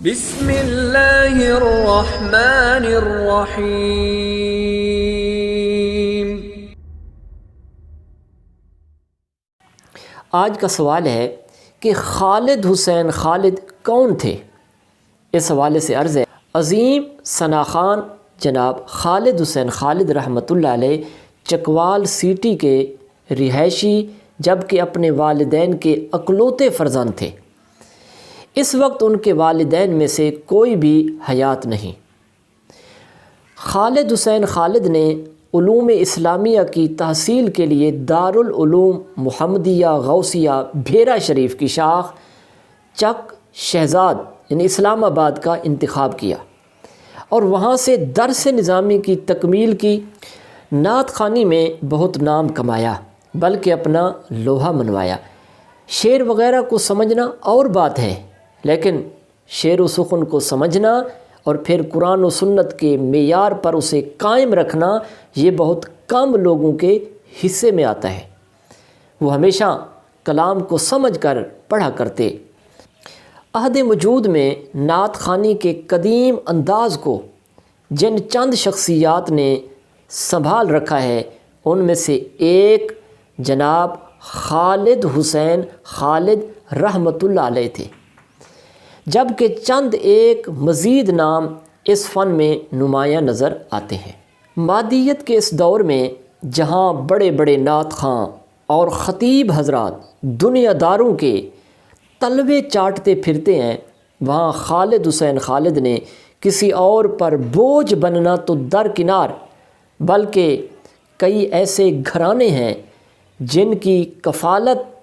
بسم اللہ الرحمن الرحیم۔ آج کا سوال ہے کہ خالد حسین خالد کون تھے؟ اس حوالے سے عرض ہے، عظیم ثنا خان جناب خالد حسین خالد رحمۃ اللہ علیہ چکوال سٹی کے رہائشی جبکہ اپنے والدین کے اکلوتے فرزند تھے۔ اس وقت ان کے والدین میں سے کوئی بھی حیات نہیں۔ خالد حسین خالد نے علوم اسلامیہ کی تحصیل کے لیے دارالعلوم محمدیہ غوثیہ بھیرا شریف کی شاخ چک شہزاد یعنی اسلام آباد کا انتخاب کیا اور وہاں سے درس نظامی کی تکمیل کی۔ نعت خوانی میں بہت نام کمایا بلکہ اپنا لوہا منوایا۔ شعر وغیرہ کو سمجھنا اور بات ہے، لیکن شعر و سخن کو سمجھنا اور پھر قرآن و سنت کے معیار پر اسے قائم رکھنا یہ بہت کم لوگوں کے حصے میں آتا ہے۔ وہ ہمیشہ کلام کو سمجھ کر پڑھا کرتے۔ عہد وجود میں نعت خوانی کے قدیم انداز کو جن چند شخصیات نے سنبھال رکھا ہے ان میں سے ایک جناب خالد حسین خالد رحمۃ اللہ علیہ تھے، جبکہ چند ایک مزید نام اس فن میں نمایاں نظر آتے ہیں۔ مادیت کے اس دور میں جہاں بڑے بڑے نعت خواں اور خطیب حضرات دنیا داروں کے تلوے چاٹتے پھرتے ہیں، وہاں خالد حسین خالد نے کسی اور پر بوجھ بننا تو درکنار، بلکہ کئی ایسے گھرانے ہیں جن کی کفالت